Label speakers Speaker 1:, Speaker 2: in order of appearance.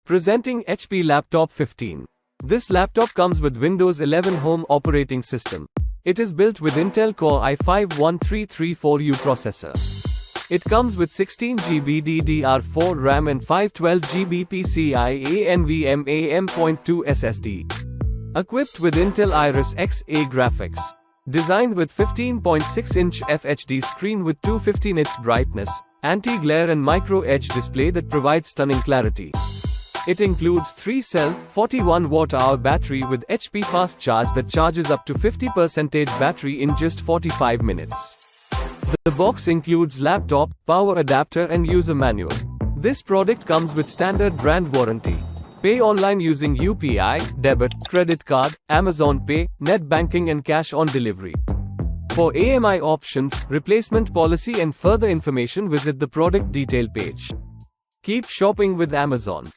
Speaker 1: Presenting HP Laptop 15. This laptop comes with Windows 11 Home operating system. It is built with Intel Core i5-1334U processor. It comes with 16GB DDR4 RAM and 512GB PCIe NVMe M.2 SSD. Equipped with Intel Iris Xe graphics. Designed with 15.6-inch FHD screen with 250 nits brightness, anti-glare and micro-edge display that provides stunning clarity. It includes 3-cell, 41Wh battery with HP fast charge that charges up to 50% battery in just 45 minutes. The box includes laptop, power adapter and user manual. This product comes with standard brand warranty. Pay online using UPI, debit, credit card, Amazon Pay, net banking and cash on delivery. For AMI options, replacement policy and further information, visit the product detail page. Keep shopping with Amazon.